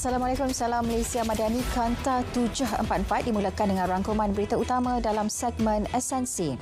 Assalamualaikum, salam Malaysia Madani. Kanta 744 dimulakan dengan rangkuman berita utama dalam segmen Esensi.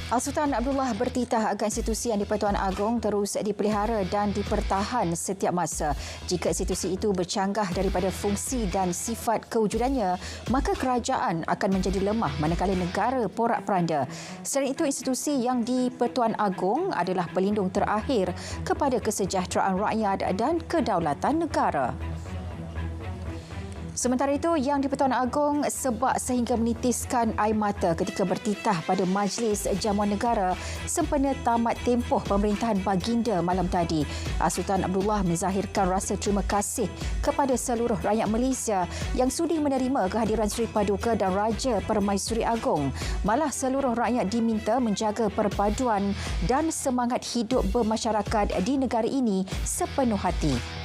Al-Sultan Abdullah bertitah agar institusi yang di-Pertuan Agong terus dipelihara dan dipertahan setiap masa. Jika institusi itu bercanggah daripada fungsi dan sifat kewujudannya, maka kerajaan akan menjadi lemah manakala negara porak-peranda. Selain itu, institusi yang di-Pertuan Agong adalah pelindung terakhir kepada kesejahteraan rakyat dan kedaulatan negara. Sementara itu, yang di-Pertuan Agong sebab sehingga menitiskan air mata ketika bertitah pada Majlis Jamuan Negara sempena tamat tempoh pemerintahan baginda malam tadi. Sultan Abdullah menzahirkan rasa terima kasih kepada seluruh rakyat Malaysia yang sudi menerima kehadiran Seri Paduka dan Raja Permaisuri Agong. Malah seluruh rakyat diminta menjaga perpaduan dan semangat hidup bermasyarakat di negara ini sepenuh hati.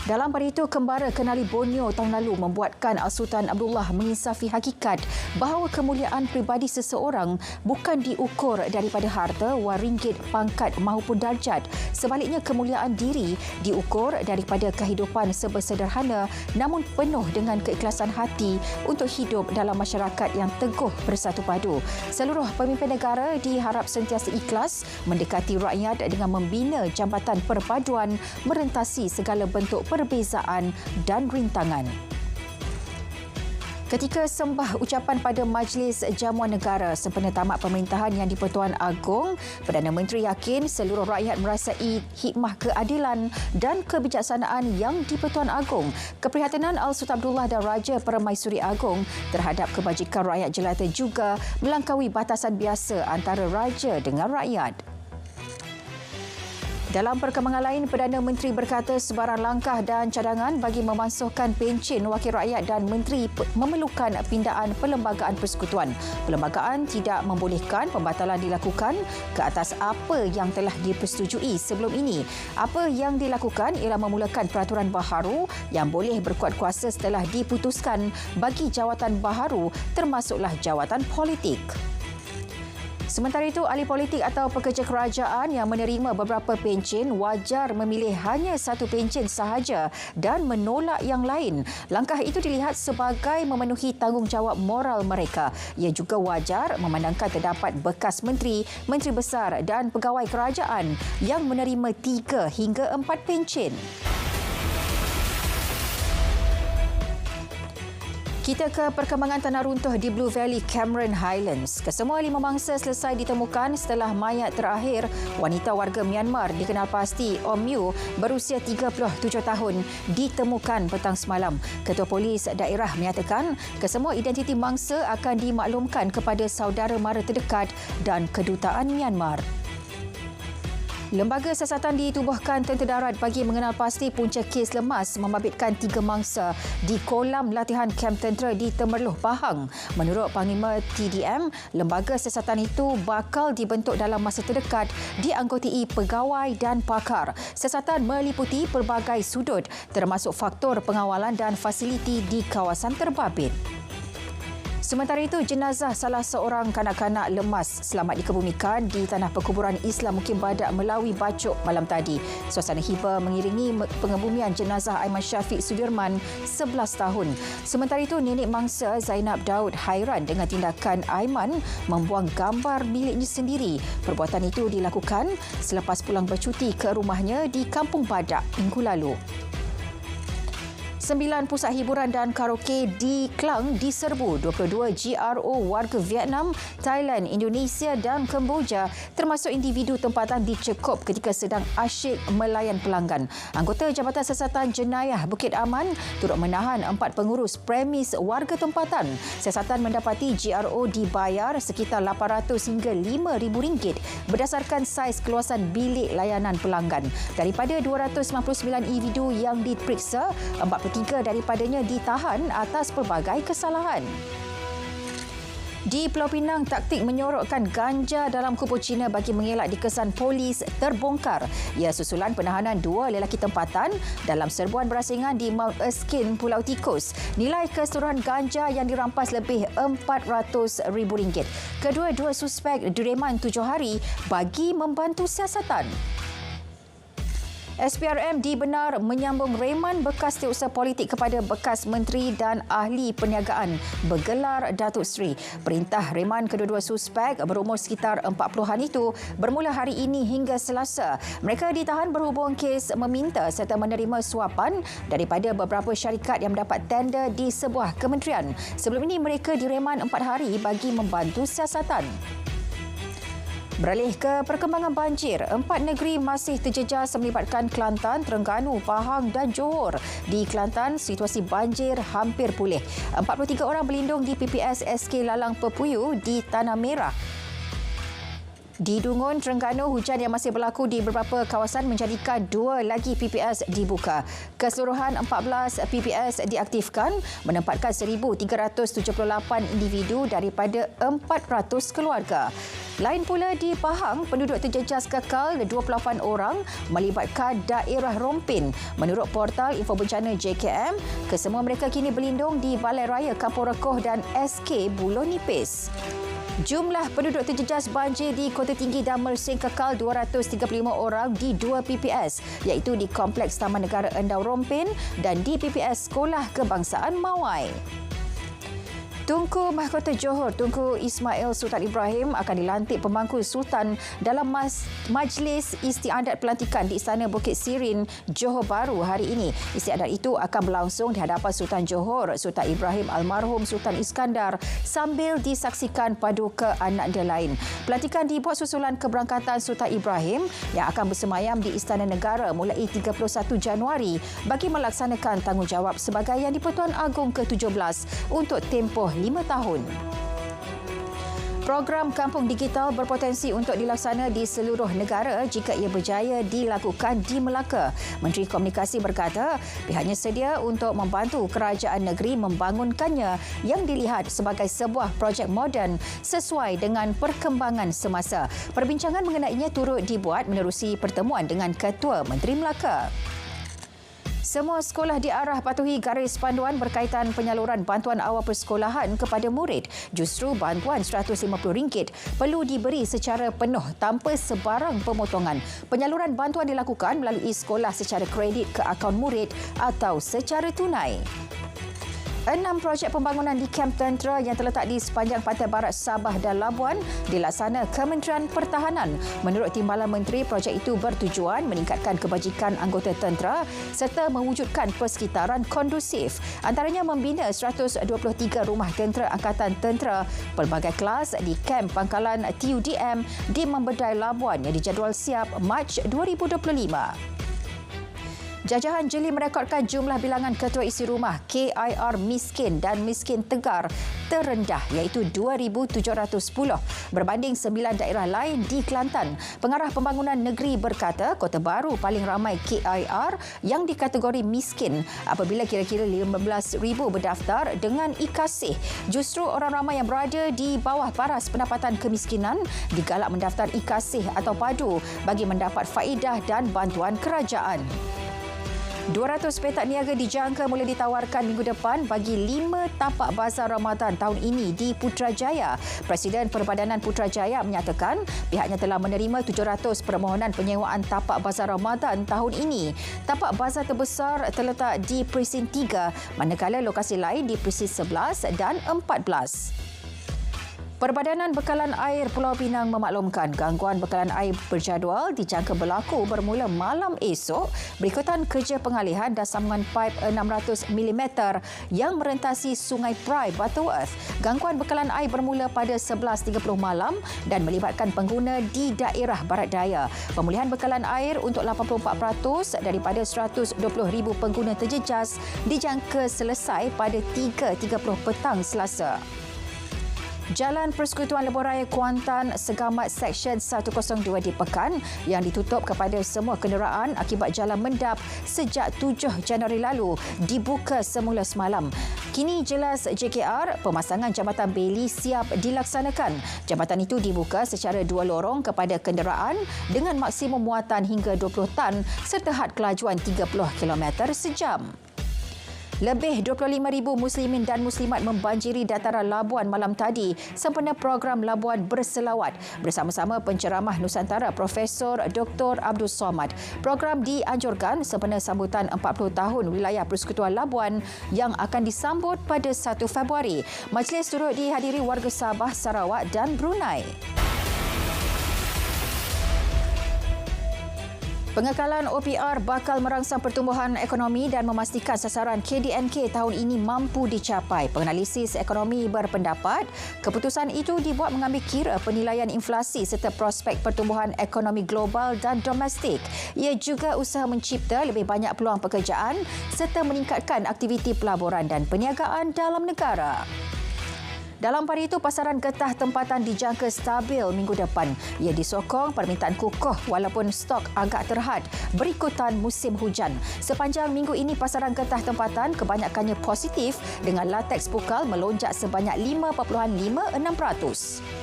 Dalam pada itu, kembara Kenali Borneo tahun lalu membuatkan Al-Sultan Abdullah menginsafi hakikat bahawa kemuliaan peribadi seseorang bukan diukur daripada harta, wang ringgit, pangkat maupun darjat. Sebaliknya, kemuliaan diri diukur daripada kehidupan sederhana namun penuh dengan keikhlasan hati untuk hidup dalam masyarakat yang teguh bersatu padu. Seluruh pemimpin negara diharap sentiasa ikhlas mendekati rakyat dengan membina jambatan perpaduan merentasi segala bentuk perbezaan dan rintangan. Ketika sembah ucapan pada Majlis Jamuan Negara sempena tamat pemerintahan yang di-Pertuan Agong, Perdana Menteri yakin seluruh rakyat merasai hikmah keadilan dan kebijaksanaan yang di-Pertuan Agong. Keprihatinan Al-Sultan Abdullah dan Raja Permaisuri Agong terhadap kebajikan rakyat jelata juga melangkaui batasan biasa antara raja dengan rakyat. Dalam perkembangan lain, Perdana Menteri berkata sebarang langkah dan cadangan bagi memansuhkan pencen wakil rakyat dan menteri memerlukan pindaan Perlembagaan Persekutuan. Perlembagaan tidak membolehkan pembatalan dilakukan ke atas apa yang telah dipersetujui sebelum ini. Apa yang dilakukan ialah memulakan peraturan baharu yang boleh berkuat kuasa setelah diputuskan bagi jawatan baharu termasuklah jawatan politik. Sementara itu, ahli politik atau pekerja kerajaan yang menerima beberapa pencen wajar memilih hanya satu pencen sahaja dan menolak yang lain. Langkah itu dilihat sebagai memenuhi tanggungjawab moral mereka. Ia juga wajar memandangkan terdapat bekas menteri, menteri besar dan pegawai kerajaan yang menerima 3 hingga 4 pencen. Kita ke perkembangan tanah runtuh di Blue Valley, Cameron Highlands. Kesemua 5 mangsa selesai ditemukan setelah mayat terakhir wanita warga Myanmar dikenal pasti Om Yu berusia 37 tahun ditemukan petang semalam. Ketua Polis Daerah menyatakan kesemua identiti mangsa akan dimaklumkan kepada saudara mara terdekat dan kedutaan Myanmar. Lembaga siasatan ditubuhkan Tentera Darat bagi mengenal pasti punca kes lemas membabitkan 3 mangsa di kolam latihan kamp tentera di Temerloh, Pahang. Menurut Panglima TDM, lembaga siasatan itu bakal dibentuk dalam masa terdekat dianggotai pegawai dan pakar. Siasatan meliputi pelbagai sudut termasuk faktor pengawalan dan fasiliti di kawasan terbabit. Sementara itu, jenazah salah seorang kanak-kanak lemas selamat dikebumikan di tanah perkuburan Islam Mukim Badak Melawi Bacok malam tadi. Suasana hiba mengiringi pengebumian jenazah Aiman Syafiq Sudirman 11 tahun. Sementara itu, nenek mangsa Zainab Daud hairan dengan tindakan Aiman membuang gambar miliknya sendiri. Perbuatan itu dilakukan selepas pulang bercuti ke rumahnya di Kampung Badak minggu lalu. 9 pusat hiburan dan karaoke di Klang diserbu 22 GRO warga Vietnam, Thailand, Indonesia dan Kemboja termasuk individu tempatan dicekup ketika sedang asyik melayan pelanggan. Anggota Jabatan Siasatan Jenayah Bukit Aman turut menahan 4 pengurus premis warga tempatan. Siasatan mendapati GRO dibayar sekitar RM800 hingga RM5,000 berdasarkan saiz keluasan bilik layanan pelanggan. Daripada 299 individu yang diperiksa, 43 daripadanya ditahan atas pelbagai kesalahan. Di Pulau Pinang, taktik menyorokkan ganja dalam kubur Cina bagi mengelak dikesan polis terbongkar. Ia susulan penahanan 2 lelaki tempatan dalam serbuan berasingan di Mount Erskine, Pulau Tikus. Nilai keseluruhan ganja yang dirampas lebih RM400,000. Kedua-dua suspek direman 7 hari bagi membantu siasatan. SPRM dibenar menyambung reman bekas setiausaha politik kepada bekas menteri dan ahli perniagaan bergelar Datuk Seri. Perintah reman kedua-dua suspek berumur sekitar 40-an itu bermula hari ini hingga Selasa. Mereka ditahan berhubung kes meminta serta menerima suapan daripada beberapa syarikat yang mendapat tender di sebuah kementerian. Sebelum ini mereka direman 4 hari bagi membantu siasatan. Beralih ke perkembangan banjir, 4 negeri masih terjejas melibatkan Kelantan, Terengganu, Pahang dan Johor. Di Kelantan, situasi banjir hampir pulih. 43 orang berlindung di PPS SK Lalang Pepuyu di Tanah Merah. Di Dungun, Terengganu, hujan yang masih berlaku di beberapa kawasan menjadikan 2 lagi PPS dibuka. Keseluruhan 14 PPS diaktifkan menempatkan 1,378 individu daripada 400 keluarga. Lain pula di Pahang, penduduk terjejas kekal 28 orang melibatkan daerah Rompin. Menurut portal info bencana JKM, kesemua mereka kini berlindung di Balai Raya Kampung Rekoh dan SK Buloh Nipis. Jumlah penduduk terjejas banjir di Kota Tinggi dan Mersing kekal 235 orang di 2 PPS iaitu di Kompleks Taman Negara Endau Rompin dan di PPS Sekolah Kebangsaan Mawai. Tunku Mahkota Johor, Tunku Ismail Sultan Ibrahim akan dilantik pemangku Sultan dalam Majlis Istiadat Pelantikan di Istana Bukit Sirin, Johor Bahru hari ini. Istiadat itu akan berlangsung di hadapan Sultan Johor, Sultan Ibrahim Almarhum Sultan Iskandar sambil disaksikan paduka anak dia lain. Pelantikan dibuat susulan keberangkatan Sultan Ibrahim yang akan bersemayam di Istana Negara mulai 31 Januari bagi melaksanakan tanggungjawab sebagai Yang di-Pertuan Agong ke-17 untuk tempoh 5 tahun. Program Kampung Digital berpotensi untuk dilaksana di seluruh negara jika ia berjaya dilakukan di Melaka. Menteri Komunikasi berkata pihaknya sedia untuk membantu kerajaan negeri membangunkannya yang dilihat sebagai sebuah projek moden sesuai dengan perkembangan semasa. Perbincangan mengenainya turut dibuat menerusi pertemuan dengan Ketua Menteri Melaka. Semua sekolah diarah patuhi garis panduan berkaitan penyaluran bantuan awal persekolahan kepada murid. Justru bantuan RM150 perlu diberi secara penuh tanpa sebarang pemotongan. Penyaluran bantuan dilakukan melalui sekolah secara kredit ke akaun murid atau secara tunai. 6 projek pembangunan di kamp tentera yang terletak di sepanjang pantai barat Sabah dan Labuan dilaksana Kementerian Pertahanan. Menurut Timbalan Menteri, projek itu bertujuan meningkatkan kebajikan anggota tentera serta mewujudkan persekitaran kondusif. Antaranya membina 123 rumah tentera Angkatan Tentera pelbagai kelas di kamp pangkalan TUDM di Membedai Labuan yang dijadual siap Mac 2025. Jajahan Jeli merekodkan jumlah bilangan ketua isi rumah KIR miskin dan miskin tegar terendah iaitu 2,710 berbanding 9 daerah lain di Kelantan. Pengarah Pembangunan Negeri berkata Kota Baru paling ramai KIR yang dikategori miskin apabila kira-kira 15,000 berdaftar dengan IKASih. Justru orang ramai yang berada di bawah paras pendapatan kemiskinan digalak mendaftar IKASih atau padu bagi mendapat faedah dan bantuan kerajaan. 200 petak niaga dijangka mula ditawarkan minggu depan bagi 5 tapak bazar Ramadan tahun ini di Putrajaya. Presiden Perbadanan Putrajaya menyatakan pihaknya telah menerima 700 permohonan penyewaan tapak bazar Ramadan tahun ini. Tapak bazar terbesar terletak di Presin 3, manakala lokasi lain di Presin 11 dan 14. Perbadanan Bekalan Air Pulau Pinang memaklumkan gangguan bekalan air berjadual dijangka berlaku bermula malam esok berikutan kerja pengalihan dan sambungan paip 600 mm yang merentasi Sungai Prai, Butterworth. Gangguan bekalan air bermula pada 11.30 malam dan melibatkan pengguna di daerah Barat Daya. Pemulihan bekalan air untuk 84% daripada 120,000 pengguna terjejas dijangka selesai pada 3.30 petang Selasa. Jalan Persekutuan Lebuh Raya Kuantan Segamat Seksyen 102 di Pekan yang ditutup kepada semua kenderaan akibat jalan mendap sejak 7 Januari lalu dibuka semula semalam. Kini jelas JKR, pemasangan Jambatan Bailey siap dilaksanakan. Jambatan itu dibuka secara 2 lorong kepada kenderaan dengan maksimum muatan hingga 20 tan serta had kelajuan 30 km sejam. Lebih 25,000 muslimin dan muslimat membanjiri dataran Labuan malam tadi sempena program Labuan Berselawat bersama-sama penceramah Nusantara Profesor Dr. Abdul Somad. Program dianjurkan sempena sambutan 40 tahun wilayah Persekutuan Labuan yang akan disambut pada 1 Februari. Majlis turut dihadiri warga Sabah, Sarawak dan Brunei. Pengekalan OPR bakal merangsang pertumbuhan ekonomi dan memastikan sasaran KDNK tahun ini mampu dicapai. Penganalisis ekonomi berpendapat, keputusan itu dibuat mengambil kira penilaian inflasi serta prospek pertumbuhan ekonomi global dan domestik. Ia juga usaha mencipta lebih banyak peluang pekerjaan serta meningkatkan aktiviti pelaburan dan perniagaan dalam negara. Dalam pada itu, pasaran getah tempatan dijangka stabil minggu depan. Ia disokong permintaan kukuh walaupun stok agak terhad berikutan musim hujan. Sepanjang minggu ini, pasaran getah tempatan kebanyakannya positif dengan latex pukal melonjak sebanyak 5.56%.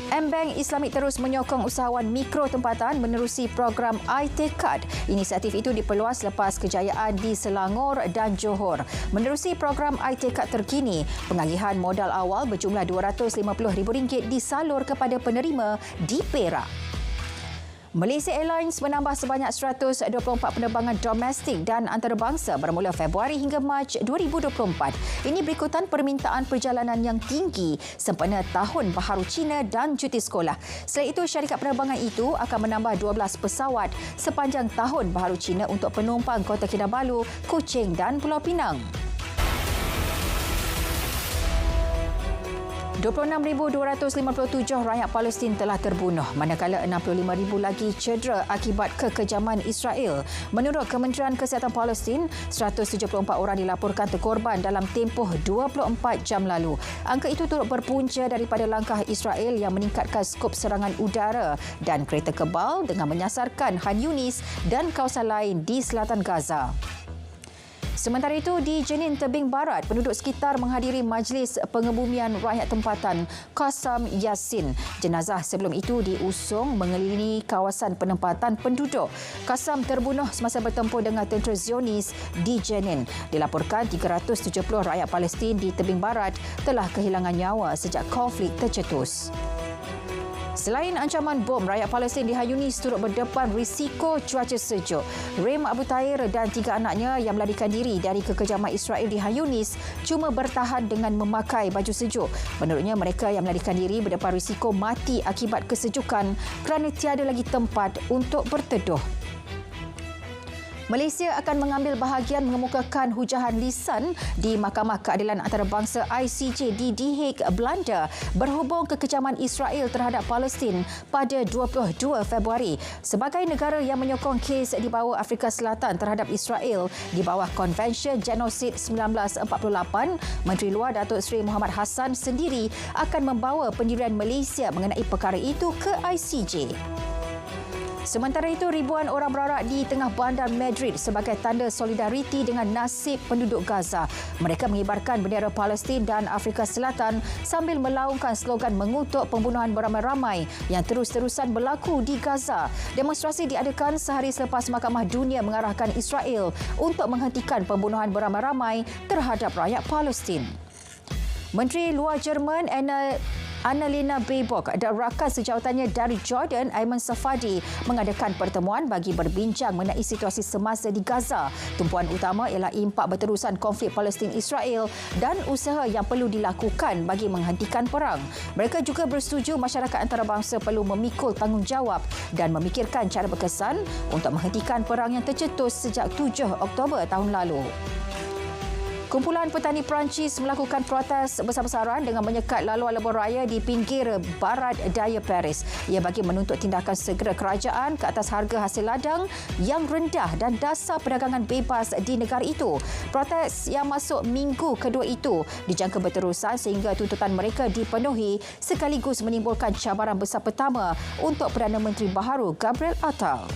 M-Bank Islamik terus menyokong usahawan mikro tempatan menerusi program iTekad. Inisiatif itu diperluas lepas kejayaan di Selangor dan Johor. Menerusi program iTekad terkini, pengagihan modal awal berjumlah RM250,000 disalur kepada penerima di Perak. Malaysia Airlines menambah sebanyak 124 penerbangan domestik dan antarabangsa bermula Februari hingga Mac 2024. Ini berikutan permintaan perjalanan yang tinggi sempena Tahun Baharu Cina dan cuti sekolah. Selain itu, syarikat penerbangan itu akan menambah 12 pesawat sepanjang Tahun Baharu Cina untuk penumpang Kota Kinabalu, Kuching dan Pulau Pinang. 26,257 rakyat Palestin telah terbunuh, manakala 65,000 lagi cedera akibat kekejaman Israel. Menurut Kementerian Kesihatan Palestin, 174 orang dilaporkan terkorban dalam tempoh 24 jam lalu. Angka itu turut berpunca daripada langkah Israel yang meningkatkan skop serangan udara dan kereta kebal dengan menyasarkan Khan Yunis dan kawasan lain di selatan Gaza. Sementara itu, di Jenin Tebing Barat, penduduk sekitar menghadiri Majlis Pengebumian Rakyat Tempatan Qassam Yassin. Jenazah sebelum itu diusung mengelilingi kawasan penempatan penduduk. Qassam terbunuh semasa bertempur dengan tentera Zionis di Jenin. Dilaporkan 370 rakyat Palestin di Tebing Barat telah kehilangan nyawa sejak konflik tercetus. Selain ancaman bom, rakyat Palestin di Khan Yunis turut berdepan risiko cuaca sejuk. Reem Abu Tair dan 3 anaknya yang melarikan diri dari kekejaman Israel di Khan Yunis cuma bertahan dengan memakai baju sejuk. Menurutnya, mereka yang melarikan diri berdepan risiko mati akibat kesejukan kerana tiada lagi tempat untuk berteduh. Malaysia akan mengambil bahagian mengemukakan hujahan lisan di Mahkamah Keadilan Antarabangsa ICJ di The Hague, Belanda berhubung kekejaman Israel terhadap Palestin pada 22 Februari. Sebagai negara yang menyokong kes di bawah Afrika Selatan terhadap Israel di bawah Konvensyen Genosid 1948, Menteri Luar Datuk Seri Muhammad Hassan sendiri akan membawa pendirian Malaysia mengenai perkara itu ke ICJ. Sementara itu, ribuan orang berarak di tengah bandar Madrid sebagai tanda solidariti dengan nasib penduduk Gaza. Mereka mengibarkan bendera Palestin dan Afrika Selatan sambil melaungkan slogan mengutuk pembunuhan beramai-ramai yang terus-terusan berlaku di Gaza. Demonstrasi diadakan sehari selepas Mahkamah Dunia mengarahkan Israel untuk menghentikan pembunuhan beramai-ramai terhadap rakyat Palestin. Menteri Luar Jerman Annalena Baerbock dan rakan sejawatannya dari Jordan, Ayman Safadi, mengadakan pertemuan bagi berbincang mengenai situasi semasa di Gaza. Tumpuan utama ialah impak berterusan konflik Palestin-Israel dan usaha yang perlu dilakukan bagi menghentikan perang. Mereka juga bersetuju masyarakat antarabangsa perlu memikul tanggungjawab dan memikirkan cara berkesan untuk menghentikan perang yang tercetus sejak 7 Oktober tahun lalu. Kumpulan petani Perancis melakukan protes besar-besaran dengan menyekat laluan lebuh raya di pinggir barat daya Paris. Ia bagi menuntut tindakan segera kerajaan ke atas harga hasil ladang yang rendah dan dasar perdagangan bebas di negara itu. Protes yang masuk minggu kedua itu dijangka berterusan sehingga tuntutan mereka dipenuhi sekaligus menimbulkan cabaran besar pertama untuk Perdana Menteri baharu Gabriel Attal.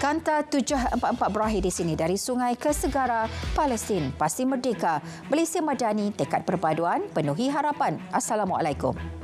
Kanta 744 berakhir di sini. Dari sungai ke segara, Palestin pasti merdeka. Malaysia Madani, tekad perpaduan, penuhi harapan. Assalamualaikum.